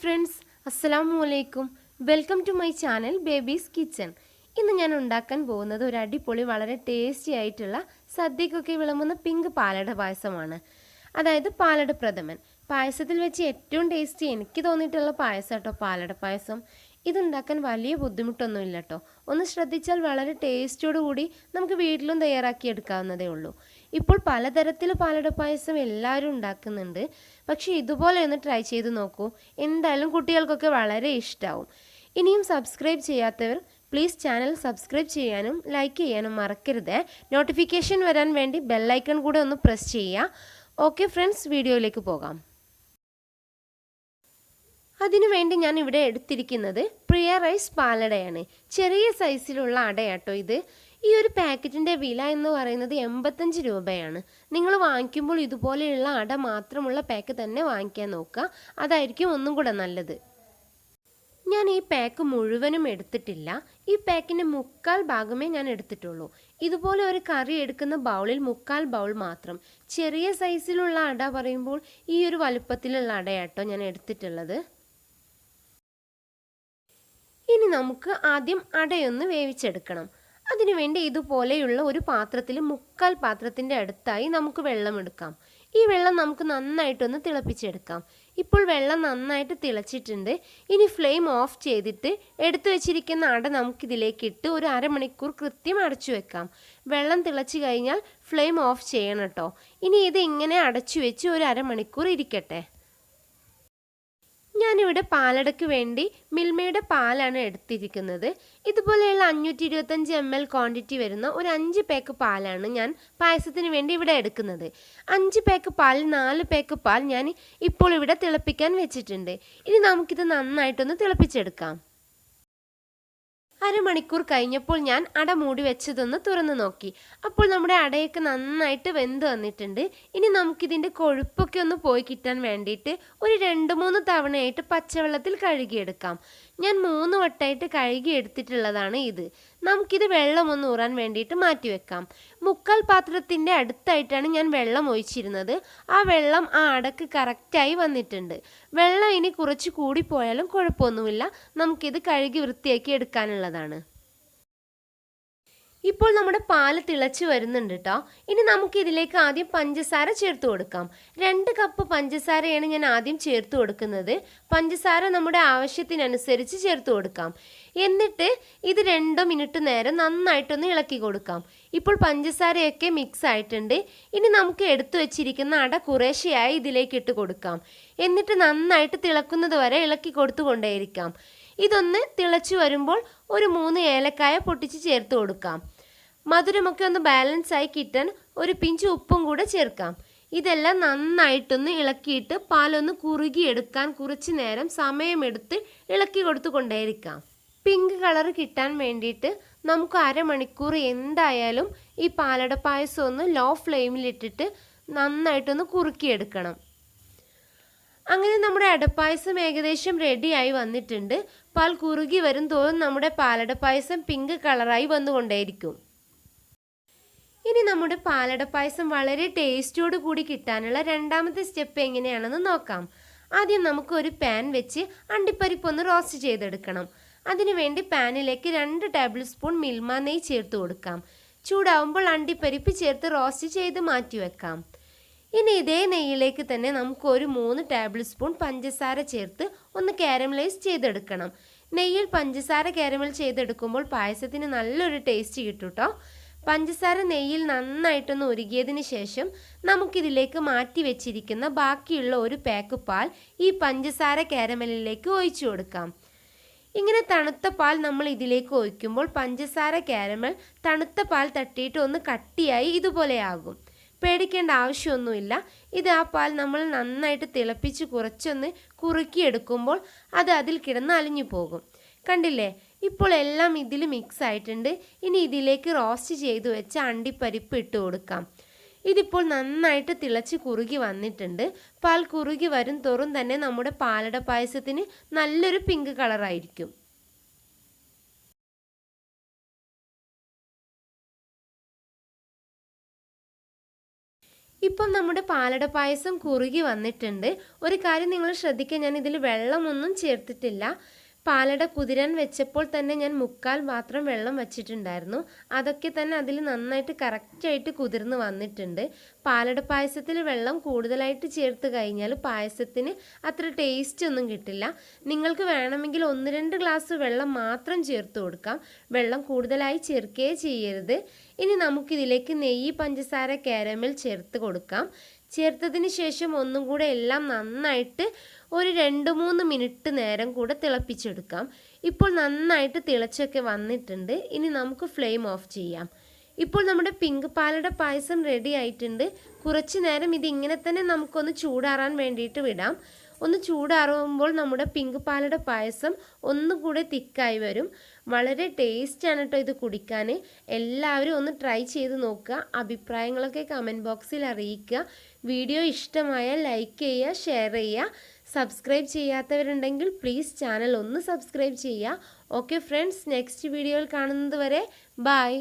Friends, അസ്സലാമു അലൈക്കും. Welcome to my channel babies kitchen. ഇന്ന് ഞാൻ ഉണ്ടാക്കാൻ പോകുന്നത് ഒരു അടിപൊളി വളരെ ടേസ്റ്റി ആയിട്ടുള്ള സദ്യക്കൊക്കെ വിളമ്പുന്ന പിങ്ക് പാലട പായസമാണ്. അതായത് പാലട പ്രഥമൻ. പായസത്തിൽ വെച്ച് ഏറ്റവും ടേസ്റ്റി എനിക്ക് തോന്നിയിട്ടുള്ള പായസം കേട്ടോ പാലട പായസം. ഇതുണ്ടാക്കാൻ വലിയ ബുദ്ധിമുട്ടൊന്നുമില്ല കേട്ടോ. ഒന്ന് ശ്രദ്ധിച്ചാൽ വളരെ ടേസ്റ്റോടു കൂടി നമുക്ക് വീട്ടിലും തയ്യാറാക്കി എടുക്കാവുന്നതേ ഉള്ളൂ. ഇപ്പോൾ പലതരത്തിൽ പാലട പായസം എല്ലാവരും ഉണ്ടാക്കുന്നുണ്ട്. പക്ഷേ ഇതുപോലെ ഒന്ന് ട്രൈ ചെയ്ത് നോക്കൂ. എന്തായാലും കുട്ടികൾക്കൊക്കെ വളരെ ഇഷ്ടമാവും. ഇനിയും സബ്സ്ക്രൈബ് ചെയ്യാത്തവർ പ്ലീസ് ചാനൽ സബ്സ്ക്രൈബ് ചെയ്യാനും ലൈക്ക് ചെയ്യാനും മറക്കരുത്. നോട്ടിഫിക്കേഷൻ വരാൻ വേണ്ടി ബെല്ലൈക്കൺ കൂടെ ഒന്ന് പ്രസ് ചെയ്യുക. ഓക്കെ ഫ്രണ്ട്സ്, വീഡിയോയിലേക്ക് പോകാം. അതിനുവേണ്ടി ഞാൻ ഇവിടെ എടുത്തിരിക്കുന്നത് പ്രിയ റൈസ് പാലടയാണ്. ചെറിയ സൈസിലുള്ള അടയാട്ടോ ഇത്. ഈ ഒരു പാക്കറ്റിൻ്റെ വില എന്ന് പറയുന്നത് 85 രൂപയാണ്. നിങ്ങൾ വാങ്ങിക്കുമ്പോൾ ഇതുപോലെയുള്ള അട മാത്രമുള്ള പാക്ക് തന്നെ വാങ്ങിക്കാൻ നോക്കുക. അതായിരിക്കും ഒന്നും കൂടെ നല്ലത്. ഞാൻ ഈ പാക്ക് മുഴുവനും എടുത്തിട്ടില്ല. ഈ പാക്കിൻ്റെ 1/4 ഭാഗമേ ഞാൻ എടുത്തിട്ടുള്ളൂ. ഇതുപോലെ ഒരു കറി എടുക്കുന്ന ബൗളിൽ 1/4 ബൗൾ മാത്രം. ചെറിയ സൈസിലുള്ള അട പറയുമ്പോൾ ഈ ഒരു വലുപ്പത്തിലുള്ള അടയാട്ടോ ഞാൻ എടുത്തിട്ടുള്ളത്. ഇനി നമുക്ക് ആദ്യം അടയൊന്ന് വേവിച്ചെടുക്കണം. അതിനുവേണ്ടി ഇതുപോലെയുള്ള ഒരു പാത്രത്തിൽ 1/4 പാത്രത്തിൻ്റെ അടുത്തായി നമുക്ക് വെള്ളം എടുക്കാം. ഈ വെള്ളം നമുക്ക് നന്നായിട്ടൊന്ന് തിളപ്പിച്ചെടുക്കാം. ഇപ്പോൾ വെള്ളം നന്നായിട്ട് തിളച്ചിട്ടുണ്ട്. ഇനി ഫ്ലെയിം ഓഫ് ചെയ്തിട്ട് എടുത്തു വെച്ചിരിക്കുന്ന അട നമുക്കിതിലേക്കിട്ട് ഒരു അരമണിക്കൂർ കൃത്യം അടച്ചു വെക്കാം. വെള്ളം തിളച്ച് കഴിഞ്ഞാൽ ഫ്ലെയിം ഓഫ് ചെയ്യണം കേട്ടോ. ഇനി ഇത് ഇങ്ങനെ അടച്ചു വെച്ച് ഒരു അരമണിക്കൂർ ഇരിക്കട്ടെ. ഞാനിവിടെ പാലടയ്ക്ക് വേണ്ടി മിൽമയുടെ പാലാണ് എടുത്തിരിക്കുന്നത്. ഇതുപോലെയുള്ള 525 ml ക്വാണ്ടിറ്റി വരുന്ന ഒരു 5 പാക്ക് പാലാണ് ഞാൻ പായസത്തിന് വേണ്ടി ഇവിടെ എടുക്കുന്നത്. 5 പാക്ക് പാലിൽ 4 പാക്ക് പാൽ ഞാൻ ഇപ്പോൾ ഇവിടെ തിളപ്പിക്കാൻ വെച്ചിട്ടുണ്ട്. ഇനി നമുക്കിത് നന്നായിട്ടൊന്ന് തിളപ്പിച്ചെടുക്കാം. അരമണിക്കൂർ കഴിഞ്ഞപ്പോൾ ഞാൻ അട മൂടി വെച്ചതൊന്ന് തുറന്നു നോക്കി. അപ്പോൾ നമ്മുടെ അടയൊക്കെ നന്നായിട്ട് വെന്ത് വന്നിട്ടുണ്ട്. ഇനി നമുക്കിതിൻ്റെ കൊഴുപ്പൊക്കെ ഒന്ന് പോയി കിട്ടാൻ വേണ്ടിയിട്ട് ഒരു 2-3 തവണയായിട്ട് പച്ചവെള്ളത്തിൽ കഴുകിയെടുക്കാം. ഞാൻ 3 വട്ടമായിട്ട് കഴുകി എടുത്തിട്ടുള്ളതാണ് ഇത്. നമുക്കിത് വെള്ളം ഒന്ന് ഊറാൻ വേണ്ടിയിട്ട് മാറ്റി വെക്കാം. 1/4 പാത്രത്തിൻ്റെ അടുത്തായിട്ടാണ് ഞാൻ വെള്ളം ഒഴിച്ചിരുന്നത്. ആ വെള്ളം ആ അടക്ക് കറക്റ്റായി വന്നിട്ടുണ്ട്. വെള്ളം ഇനി കുറച്ച് കൂടിപ്പോയാലും കുഴപ്പമൊന്നുമില്ല. നമുക്കിത് കഴുകി വൃത്തിയാക്കി എടുക്കാനുള്ളതാണ്. ഇപ്പോൾ നമ്മുടെ പാല് തിളച്ച് വരുന്നുണ്ട് കേട്ടോ. ഇനി നമുക്ക് ഇതിലേക്ക് ആദ്യം പഞ്ചസാര ചേർത്ത് കൊടുക്കാം. 2 കപ്പ് പഞ്ചസാരയാണ് ഞാൻ ആദ്യം ചേർത്ത് കൊടുക്കുന്നത്. പഞ്ചസാര നമ്മുടെ ആവശ്യത്തിനനുസരിച്ച് ചേർത്ത് കൊടുക്കാം. എന്നിട്ട് ഇത് 2 മിനിറ്റ് നേരം നന്നായിട്ടൊന്ന് ഇളക്കി കൊടുക്കാം. ഇപ്പോൾ പഞ്ചസാരയൊക്കെ മിക്സ് ആയിട്ടുണ്ട്. ഇനി നമുക്ക് എടുത്തു വെച്ചിരിക്കുന്ന അട കുറേശ്ശെയായി ഇതിലേക്ക് ഇട്ട് കൊടുക്കാം. എന്നിട്ട് നന്നായിട്ട് തിളക്കുന്നത് വരെ ഇളക്കി കൊടുത്തുകൊണ്ടേയിരിക്കാം. ഇതൊന്ന് തിളച്ചു വരുമ്പോൾ ഒരു 3 ഏലക്കായ പൊട്ടിച്ച് ചേർത്ത് കൊടുക്കാം. മധുരമൊക്കെ ഒന്ന് ബാലൻസ് ആയി കിട്ടാൻ ഒരു പിഞ്ച് ഉപ്പും കൂടെ ചേർക്കാം. ഇതെല്ലാം നന്നായിട്ടൊന്ന് ഇളക്കിയിട്ട് പാലൊന്ന് കുറുകിയെടുക്കാൻ കുറച്ച് നേരം സമയമെടുത്ത് ഇളക്കി കൊടുത്തുകൊണ്ടേയിരിക്കാം. പിങ്ക് കളർ കിട്ടാൻ വേണ്ടിയിട്ട് നമുക്ക് അരമണിക്കൂർ എന്തായാലും ഈ പാലട പായസം ഒന്ന് ലോ ഫ്ലെയിമിലിട്ടിട്ട് നന്നായിട്ടൊന്ന് കുറുക്കിയെടുക്കണം. അങ്ങനെ നമ്മുടെ അടപ്പായസം ഏകദേശം റെഡിയായി വന്നിട്ടുണ്ട്. പാൽ കുറുകി വരും തോറും നമ്മുടെ പാലട പായസം പിങ്ക് കളറായി വന്നുകൊണ്ടേയിരിക്കും. ഇനി നമ്മുടെ പാലട പായസം വളരെ ടേസ്റ്റോട് കൂടി കിട്ടാനുള്ള രണ്ടാമത്തെ സ്റ്റെപ്പ് എങ്ങനെയാണെന്ന് നോക്കാം. ആദ്യം നമുക്ക് ഒരു പാൻ വെച്ച് അണ്ടിപ്പരിപ്പ് ഒന്ന് റോസ്റ്റ് ചെയ്തെടുക്കണം. അതിനുവേണ്ടി പാനിലേക്ക് 2 ടേബിൾ സ്പൂൺ മിൽമ നെയ്യ് ചേർത്ത് കൊടുക്കാം. ചൂടാവുമ്പോൾ അണ്ടിപ്പരിപ്പ് ചേർത്ത് റോസ്റ്റ് ചെയ്ത് മാറ്റി വെക്കാം. ഇനി ഇതേ നെയ്യിലേക്ക് തന്നെ നമുക്ക് ഒരു 3 ടേബിൾ സ്പൂൺ പഞ്ചസാര ചേർത്ത് ഒന്ന് കാരമലൈസ് ചെയ്തെടുക്കണം. നെയ്യിൽ പഞ്ചസാര കാരമൽ ചെയ്തെടുക്കുമ്പോൾ പായസത്തിന് നല്ലൊരു ടേസ്റ്റ് കിട്ടും കേട്ടോ. പഞ്ചസാര നെയ്യിൽ നന്നായിട്ടൊന്ന് ഉരുകിയതിന് ശേഷം നമുക്കിതിലേക്ക് മാറ്റി വെച്ചിരിക്കുന്ന ബാക്കിയുള്ള ഒരു പാക്ക് പാൽ ഈ പഞ്ചസാര കാരമലിലേക്ക് ഒഴിച്ചു കൊടുക്കാം. ഇങ്ങനെ തണുത്ത പാൽ നമ്മൾ ഇതിലേക്ക് ഒഴിക്കുമ്പോൾ പഞ്ചസാര കാരമൽ തണുത്ത പാൽ തട്ടിയിട്ട് ഒന്ന് കട്ടിയായി ഇതുപോലെയാകും. പേടിക്കേണ്ട ആവശ്യമൊന്നുമില്ല. ഇത് ആ പാൽ നമ്മൾ നന്നായിട്ട് തിളപ്പിച്ച് കുറച്ചൊന്ന് കുറുക്കിയെടുക്കുമ്പോൾ അത് അതിൽ കിടന്ന് അലിഞ്ഞു പോകും. കണ്ടില്ലേ, ഇപ്പോൾ എല്ലാം ഇതിൽ മിക്സ് ആയിട്ടുണ്ട്. ഇനി ഇതിലേക്ക് റോസ്റ്റ് ചെയ്ത് വെച്ച അണ്ടിപ്പരിപ്പ് ഇട്ട് കൊടുക്കാം. ഇതിപ്പോൾ നന്നായിട്ട് തിളച്ച് കുറുകി വന്നിട്ടുണ്ട്. പാൽ കുറുകി വരും തോറും തന്നെ നമ്മുടെ പാലട പായസത്തിന് നല്ലൊരു പിങ്ക് കളറായിരിക്കും. ഇപ്പം നമ്മുടെ പാലട പായസം കുറുകി വന്നിട്ടുണ്ട്. ഒരു കാര്യം നിങ്ങൾ ശ്രദ്ധിക്കുക, ഞാൻ ഇതിൽ വെള്ളമൊന്നും ചേർത്തിട്ടില്ല. പാലട കുതിരാൻ വെച്ചപ്പോൾ തന്നെ ഞാൻ 1/4 പാത്രം വെള്ളം വച്ചിട്ടുണ്ടായിരുന്നു. അതൊക്കെ തന്നെ അതിൽ നന്നായിട്ട് കറക്റ്റായിട്ട് കുതിർന്ന് വന്നിട്ടുണ്ട്. പാലട പായസത്തിൽ വെള്ളം കൂടുതലായിട്ട് ചേർത്ത് കഴിഞ്ഞാൽ പായസത്തിന് അത്ര ടേസ്റ്റ് ഒന്നും കിട്ടില്ല. നിങ്ങൾക്ക് വേണമെങ്കിൽ 1-2 ഗ്ലാസ് വെള്ളം മാത്രം ചേർത്ത് കൊടുക്കാം. വെള്ളം കൂടുതലായി ചേർക്കുകയേ ചെയ്യരുത്. ഇനി നമുക്കിതിലേക്ക് നെയ്യ്, പഞ്ചസാര, കാരമൽ ചേർത്ത് കൊടുക്കാം. ചേർത്തതിന് ശേഷം ഒന്നും കൂടെ എല്ലാം നന്നായിട്ട് ഒരു 2-3 മിനിറ്റ് നേരം കൂടെ തിളപ്പിച്ചെടുക്കാം. ഇപ്പോൾ നന്നായിട്ട് തിളച്ചൊക്കെ വന്നിട്ടുണ്ട്. ഇനി നമുക്ക് ഫ്ലെയിം ഓഫ് ചെയ്യാം. ഇപ്പോൾ നമ്മുടെ പിങ്ക് പാലട പായസം റെഡി ആയിട്ടുണ്ട്. കുറച്ച് നേരം ഇതിങ്ങനെ തന്നെ നമുക്കൊന്ന് ചൂടാറാൻ വേണ്ടിയിട്ട് വിടാം. ഒന്ന് ചൂടാറുമ്പോൾ നമ്മുടെ പിങ്ക് പാലട പായസം ഒന്നുകൂടെ തിക്കായി വരും. വളരെ ടേസ്റ്റാണ് കേട്ടോ ഇത് കുടിക്കാൻ. എല്ലാവരും ഒന്ന് ട്രൈ ചെയ്ത് നോക്കുക. അഭിപ്രായങ്ങളൊക്കെ കമൻറ്റ് ബോക്സിൽ അറിയിക്കുക. വീഡിയോ ഇഷ്ടമായാൽ ലൈക്ക് ചെയ്യുക, ഷെയർ ചെയ്യുക. സബ്സ്ക്രൈബ് ചെയ്യാത്തവരുണ്ടെങ്കിൽ പ്ലീസ് ചാനൽ ഒന്ന് സബ്സ്ക്രൈബ് ചെയ്യുക. ഓക്കെ ഫ്രണ്ട്സ്, നെക്സ്റ്റ് വീഡിയോയിൽ കാണുന്നത് വരെ ബൈ.